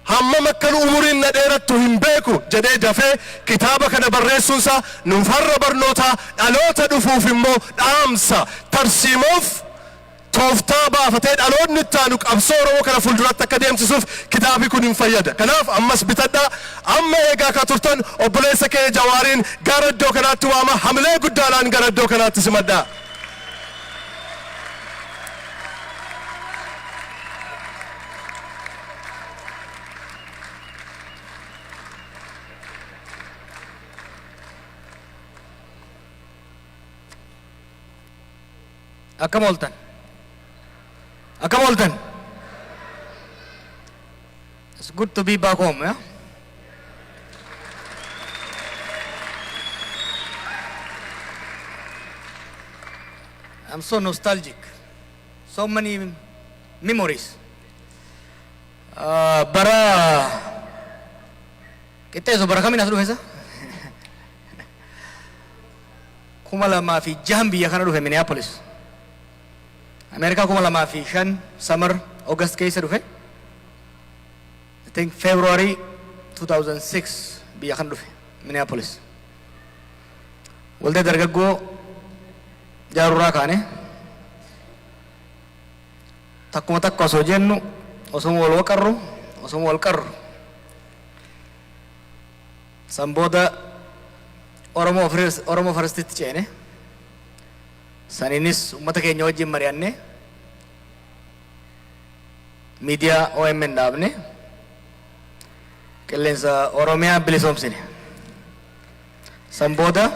hamma makkan umuriin na dheerattu hin beeku jedhee dafee kitaaba kana barreessuunsa nuufarra barnoota dhaloota dhufuuf immoo dhaamsa tarsiimoof tooftaa baafatee dhaloonni ittaanu qabsoo Oromoo kana fuulduratti akka deemsisuuf kitaabi kun hin fayyada. Kanaaf ammas bitadhaa amma eegaa ka turtan obboleessa kee Jawaariin gara iddoo kanaatti waama hamilee guddaadhaan gara iddoo kanaatti simadhaa. Akkam oltan. It's good to be back home, yeah? I'm so nostalgic. So many memories. Bara kami nas dhufe sa? Kuma lama fi jahan biyya kana dhufe Minneapolis. America kuma lama fi shan summer August keessa dhufe. I think February 2006 biyya kana dhufe Minneapolis. Waldaa dargaggoo jaarurraa kaane takkuma takka osoo jennu osoo wal qarru san booda Oromoo Firistitti ceene saniinis uummata keenya wajjin mari'anne miidiyaa OMN dhaabne qilleensa Oromiyaa bilisoomsine san booda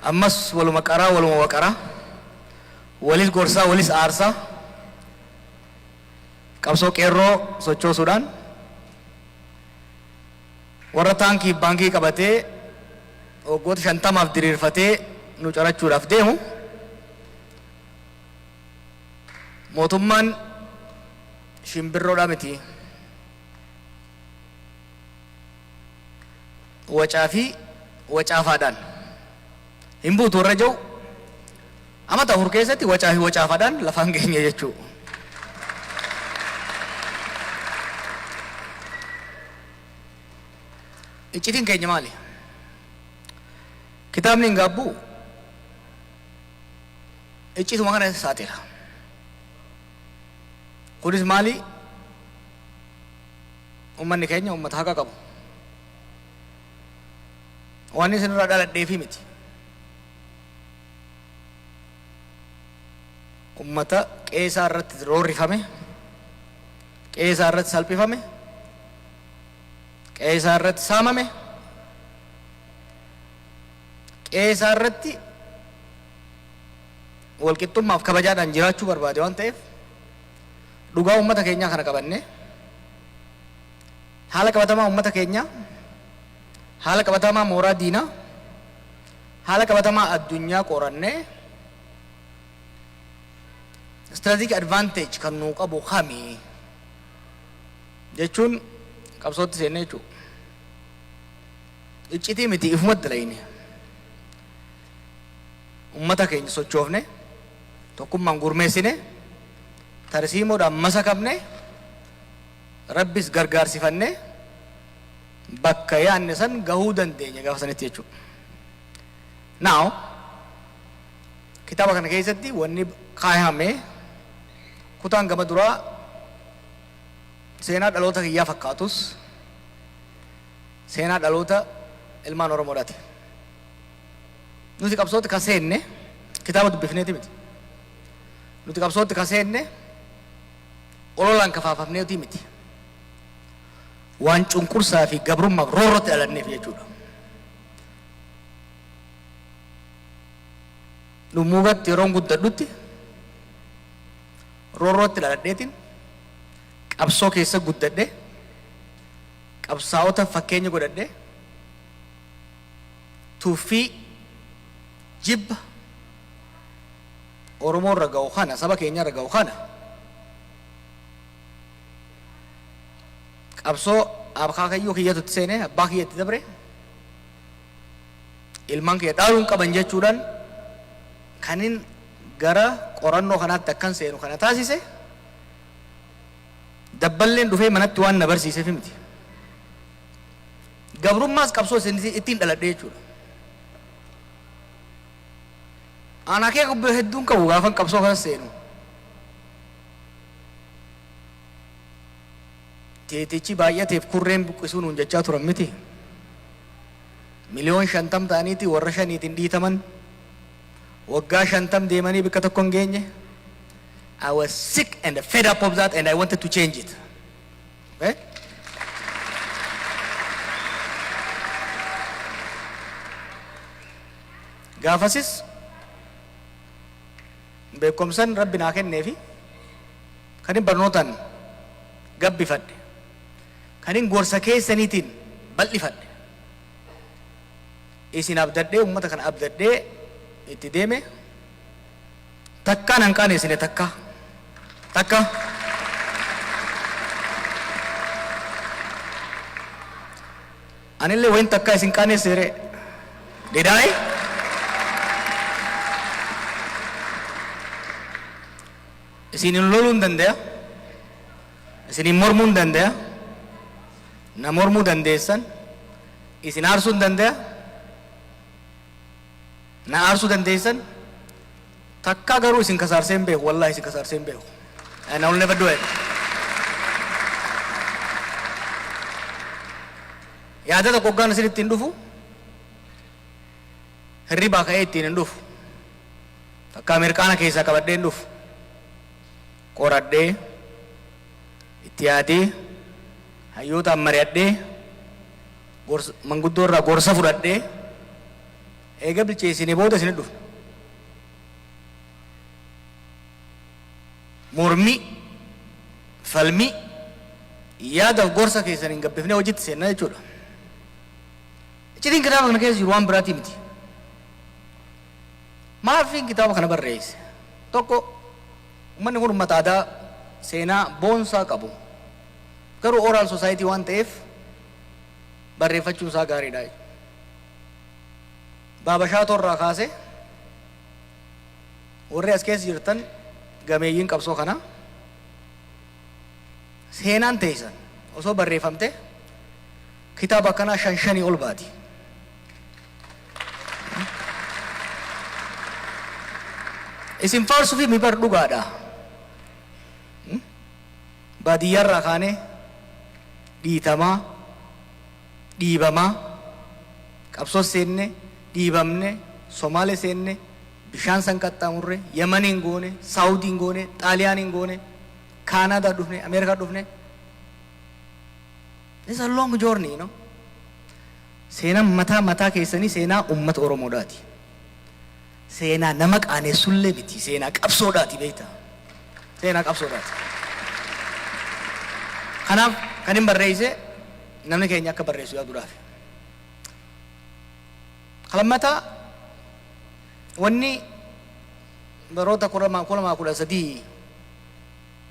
ammas waluma waqaraa walis gorsaa walis aarsaa qabsoo qeerroo sochoosuudhaan warra taankii baankii qabatee waggoota 50 diriirfatee nu carachuudhaaf deemu mootummaan shimbirroodhaa miti wacaa fi wacaafaadhaan hin buutu warra jiru amata afur keessatti wacaa fi wacaafaadhaan lafaan keenya jechuu iccitiin keenya maali? Kitaabni hin gaabbu iccituma kana saaxila. Kunis maali? Uummanni keenya uummata haqa qabu. Waan isin irraa dhaladheefi miti. Uummata qeesaa irratti roorrifame, qeesaa irratti salphifame, qeesaa irratti saamame, qeesaa irratti walqixxummaaf kabajaadhaan jiraachuu barbaade waan ta'eef dhugaa uummata keenyaa kana qabanne haala qabatamaa uummata keenyaa, haala qabatamaa mooraa diinaa, haala qabatamaa addunyaa qorannee strategic advantage kan nuu qabu kami jechuun qabsootti seennee jechuudha. Iccitii miti ifumatti dalayne uummata keenya sochoofne tokkummaan gurmeessine tarsiimoodhaan masakabne rabbis gargaarsifanne bakka yaanne san gahuu dandeenya gaafa sanitti jechuudha. Now kitaaba kana keessatti wanni kaayame kutaan gama duraa seenaa dhaloota kiyyaa fakkaatus seenaa dhaloota ilmaan Oromoodhaati. Nuti qabsootti kan seenne kitaaba dubbifneeti miti. Nuti qabsootti kan seenne ololaan kafaafamneeti miti. Waan cunqursaa fi gabrummaaf roorrotti dhalanneef jechuudha. Dhummuugatti yeroon guddadhutti roorrotti dhaladheetiin qabsoo keessa guddadhe qabsaa'ota fakkeenya godhadhe tuuffii jibba Oromoo irra ga'u kana saba keenya irra ga'u kana qabsoo akaakayyuu kiyyatutti seenee abbaa kiyyatti dabre ilmaan kiyya dhaaluun qaban jechuudhaan kanin gara qorannoo kanaatti akkan seenu kana taasise dabballeen dhufee manatti waan na barsiiseef miti. Gabrummaas qabsoo ittiin dhaladhee jechuudha. Ana kee gubbee hedduun qabu gaafan qabsoo kana seenu. Teetichi baay'ateef kurreen buqqisuun hun jechaa turan miti. Miliyoon 50 ta'aniiti warra shaniitiin dhiitaman. Waggaa 50 deemanii bikka tokko hin geenye. I was sick and fed up of that and I wanted to change it. Okay? Gaafasis beekumsan Rabbi naa kenneefi kan barnootaan gabbifadhe kan gorsa keessaniitiin bal'ifadhe isin abdadhee ummata kana abdadhee itti deeme takkaan hanqaan isine takka anillee wayin takka isin qaaneessere didaayi isinin loluu hin danda'a isinin mormuu hin danda'a na mormuu dandeessan isin aarsuu hin danda'a na aarsuu dandeessan takka garuu isin kasaarsee hin beeku wallahi isin kasaarsee hin beeku and I will never do it. Yaada tokko hoggaan isin ittiin dhufu hirribaa ka'ee ittiin hin dhufu takka Ameerikaana keessaa qabadhee hin dhufu qoradhee itti yaadee hayyootaan mari'adhee manguddoo irraa gorsa fudhadhee eega bilcheessinee booda isin dhufu. Mormi falmi yaadaaf gorsa keessan hin gabbifnee hojiitti seennaa jechuudha. Iccitiin kitaaba kana keessa jiru waan biraatii miti. Maaliif kitaaba kana barreesse? Tokko uummanni kun uummata aadaa seenaa boonsaa qabu. Garuu oral society waan ta'eef barreeffachuun isaa gaariidha. Baabashaatoo irraa kaase warri as keessa jirtan gameeyyiin qabsoo kana seenaan teessan osoo barreeffamte kitaaba akkanaa 5 ol baati. Isin faarsuu fi mibar dhugaadha. Baadiyyaarraa kaanee dhiitamaa dhiibamaa qabsoo seenne dhiibamne Somaalee seenne bishaan san qaxxaamurre Yemaniin goone Saawudiin goone Xaaliyaaniin goone Kaanaadaa dhufne Ameerikaa dhufne. It's a long journey, you know. Seenaan mataa keessanii seenaa uummata Oromoodhaati. Seenaa nama qaanessullee miti seenaa qabsoodhaati beekta. Seenaa qabsoodhaati. Kanaaf kan hin barreesse namni keenya akka barreessu yaaduudhaaf. Kalammataa wanni baroota 2013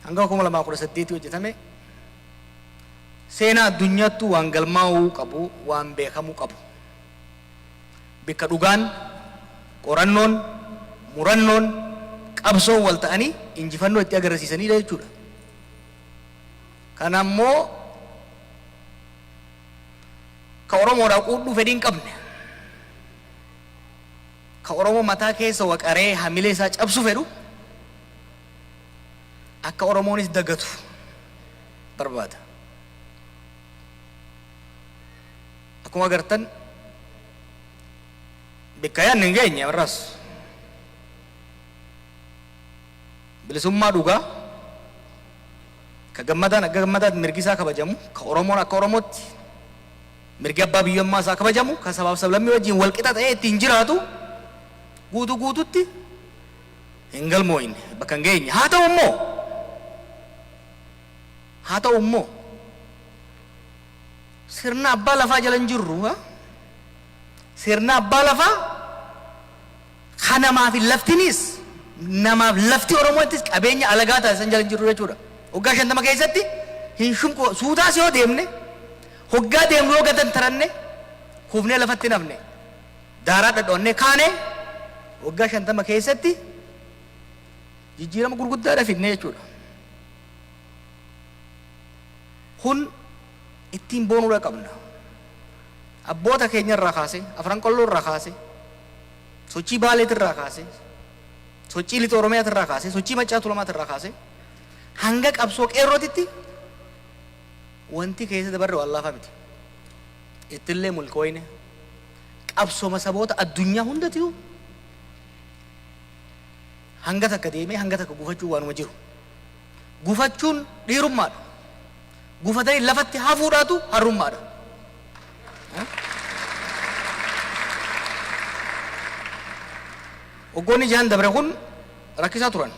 hanga 2018 hojjetame seenaa addunyaattu waan galmaa'uu qabu waan beekamuu qabu. Bikka dhugaan qorannoon murannoon qabsoon wal ta'anii injifannoo itti agarsiisanidha jechuudha. Kana ammoo ka Oromoodhaa quudhuu fedhiin qabne ka Oromoo mataa keessa waqaree hamilee isaa cabsu fedhu akka Oromoonis dagatu barbaada. Akkuma agartan bikka yaadni hin geenye warraas bilisummaa dhugaa ka gammadaan akka gammadaatti mirgi isaa kabajamu ka Oromoon akka Oromootti mirgi abbaa biyyummaa isaa kabajamu ka sabaaf sablammii wajjin wal qixa ta'ee ittiin jiraatu guutuutti hin galmooyne bakka hin geenye. Haa ta'u immoo sirna abbaa lafaa jala hin jirru. Sirna abbaa lafaa kan namaaf hin laftinis namaaf lafti Oromoottis qabeenya alagaa taasisan jala hin jirru jechuudha. Hoggaa 50 keessatti hin shunqu suutaas yoo deemne hoggaa deemnu yoo gadan taranne kufnee lafatti nafne daaraa dhadhoonnee kaane hoggaa 50 keessatti jijjiirama gurguddaadha fidnee jechuudha. Kun ittiin boonuudha qabna. Abboota keenya irraa kaase, afran qolloo irraa kaase, sochii Baaleet irraa kaase, sochii Lixa Oromiyaat irraa kaase, sochii Maccaa Tuulamaat irraa kaase, hanga qabsoo qeerrootitti wanti keessa dabarre waan laafaa miti. Ittillee mulqooyne qabsooma saboota addunyaa hundatiyu hanga takka deemee hanga takka gufachuu waanuma jiru. Gufachuun dhiirummaadha. Gufatanii lafatti hafuudhaatu harrummaadha. Waggoonni jahan dabre kun rakkisaa turan.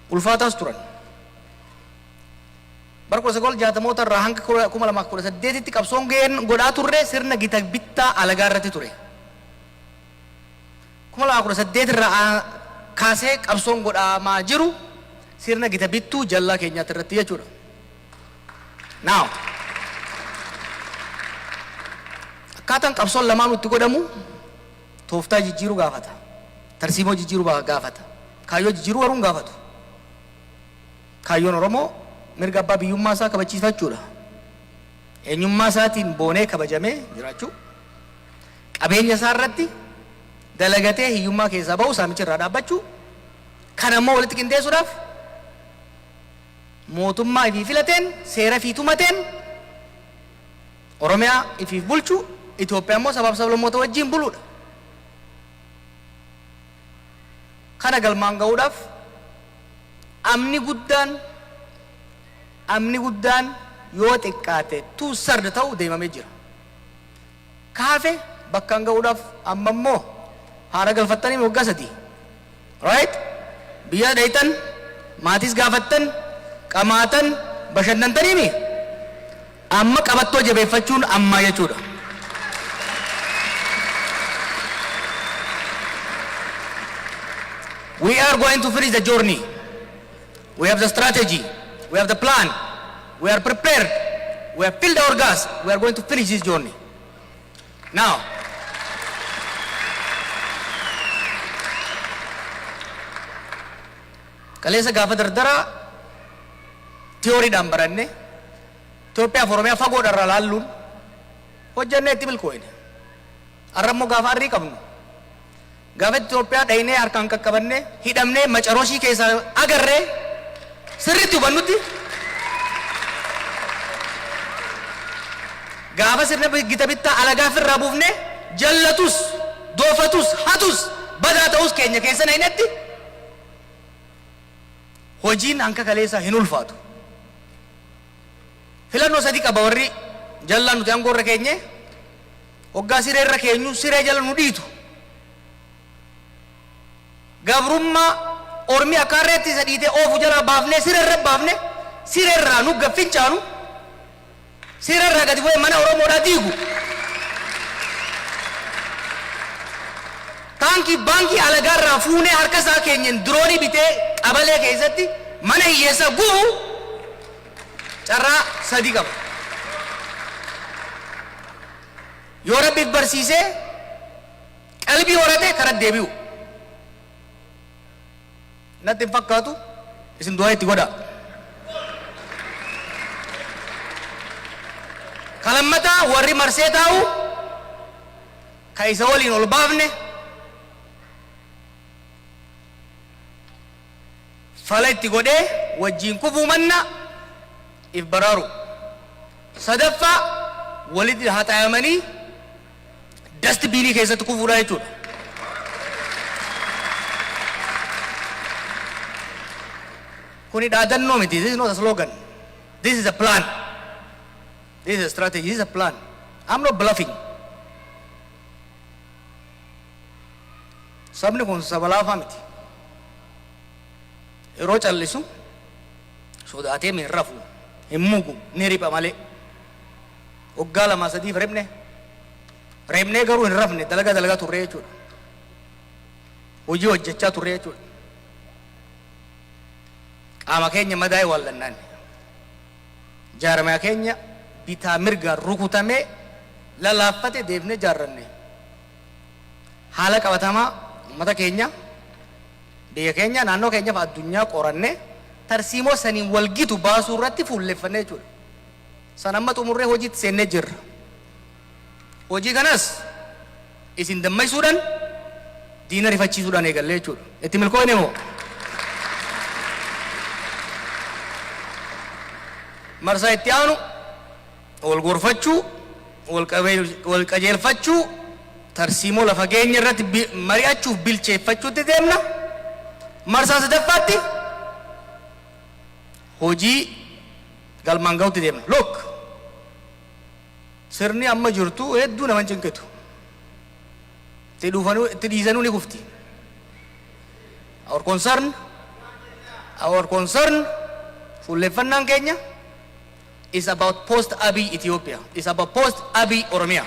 Ulfaataas turan. Bara 1960 irraa hanga 2018tti qabsoon godhaa turre sirna gita bittaa alagaa irratti ture. 2018 irraa kaasee qabsoon godhamaa jiru sirna gita bittuu jallaa keenyaatti irratti jechuudha. Now, akkaataan qabsoon lamaan itti godhamu tooftaa jijjiiruu gaafata. Tarsiimoo jijjiiruu gaafata. Kaayyoo jijjiiruu waruun gaafatu. Kaayyoon Oromoo mirga abbaa biyyummaa isaa kabachiifachuudha. Eenyummaa isaatiin boonee kabajamee jiraachuu. Qabeenya isaa irratti dalagatee hiyyummaa keessaa ba'u saamicha irraa dhaabbachuu. Kan ammoo walitti qindeessuudhaaf mootummaa ifii filateen seera ifii tumateen Oromiyaa ifiif bulchuu, Itoophiyaa immoo sabaaf sablammoota wajjin buluudha. Kana galmaan ga'uudhaaf amni guddaan yoo xiqqaate tuusarda ta'u deemamee jira. Kaafe bakkaan ga'uudhaaf amma immoo haara galfattanii waggaa 3. Right? Biyya dheeytan, maatis gaafattan, qamaatan, bashannantaniimi. Amma qabattoo jabeeffachuun ammaa jechuudha. We are going to finish the journey. We have the strategy. We have the plan. We are prepared. We have filled our gas. We are going to finish this journey. Now, kaleessa gaafa dardara tiyooriidhaan baranne Itoophiyaa fi Oromiyaa fagoodharraa laalluun hojjannee itti milkooyne. Har'a immoo gaafa arrii qabnu gaafa Itoophiyaa dhaynee harkaan qaqqabannee hidhamnee macarooshii keessaa agarree sirriitti hubannutti gaafa sirna gita bittaa alagaa firraa buufnee jallatus doofatus hatus badaa ta'us keenya keessa naynatti hojiin hanka kaleessa hin ulfaatu. Filannoo 3 qaba warri jallaan nuti aangoorra keenye hoggaa siree irra keenyu siree jala nu dhiitu. Gabrummaa Ormi akarreetti isa dhiitee oofu jala baafnee siree irra baafne siree irraa nu gaffincaanu siree irraa gadi bu'ee mana Oromoodhaa diigu. Taankii baankii alagaarraa fuunee harka isaa keenyaan diroonii bitee qabalee keessatti mana hiyyeessa gubu carraa 3 qaba. Yoo Rabbiif barsiisee qalbii horatee karaa deebi'u. Natti hin fakkaatu isin du'aa itti godhaa. Kalammataa warri marsee taa'u ka isa waliin ol baafne fala itti godhee wajjin kufuu manna if baraaru. Sadaffaa walitti haxaayamanii dasti biinii keessatti kufuudha jechuudha. Kuni dhaadannoo miti. This is not a slogan. This is a plan. This is a strategy. This is a plan. I'm not bluffing. Sabni kun saba laafaa miti. Yeroo callisu sodaatee min rafu hin mugu ni riba malee. Waggaa 2-3 reebnee garuu hin rafne dalagaa turre jechuudha. Hojii hojjechaa turre jechuudha. Qaama keenya madaa'e wallannaan jaarmaa keenya bitaa mirgaan rukutamee lalaaffate deebnee jaarranne haala qabatamaa uummata keenya biyya keenya naannoo keenya fa addunyaa qorannee tarsiimoo saniin walgitu baasuu irratti fuulleffannee jechuudha. San amma xumurree hojiitti seennee jirra. Hojii kanas isin dammaysuudhaan diina rifachiisuudhaan eegallee jechuudha. Itti milkooyne moo? Marsaa itti aanu wal gorfachuu, wal qajeelfachuu, tarsiimoo lafa keenya irratti mari'achuuf bilcheeffachuutti deemna. Marsaa sadaffaatti hojii galmaan ga'utti deemna. Look, sirni amma jirtu hedduu nama cinqitu. Itti dhiisanuu ni kufti. Our concern, fuulleffannaan keenya is about post-Abiy Ethiopia. It's about post-Abiy Oromia.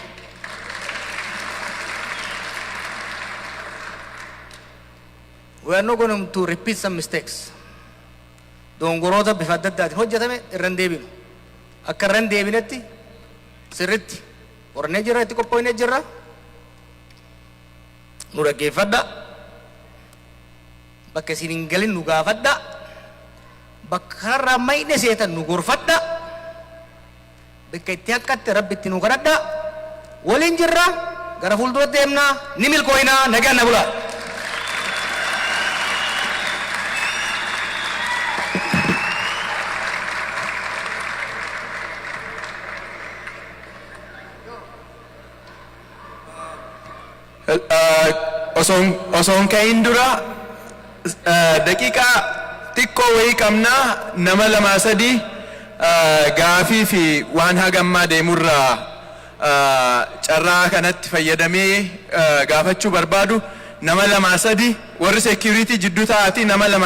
We are not going to repeat some mistakes. Dongoroota bifa adda addaatiin hojjetame irra hin deebinu. Akka irra hin deebinetti sirriitti qorannee jirra, itti qophoofnee jirra. Nu dhaggeeffadha. Bakka isin hin galin nu gaafadha. Bakka karraa mayne seetan nu gorfadha. Bakka itti haqqatti rabbitti nu kadhadha. Waliin jirra. Gara fuulduratti deemnaa. Ni milkooyinaa. Nagaan na bulaa. Osoon ka'in dura daqiiqaa xiqqoo wayii qabnaa nama lama sadii gaafii fi waan hagammaa deemurraa carraa kanatti fayyadamee gaafachuu barbaadu nama lama sadii warri security jidduu taa'atii nama lama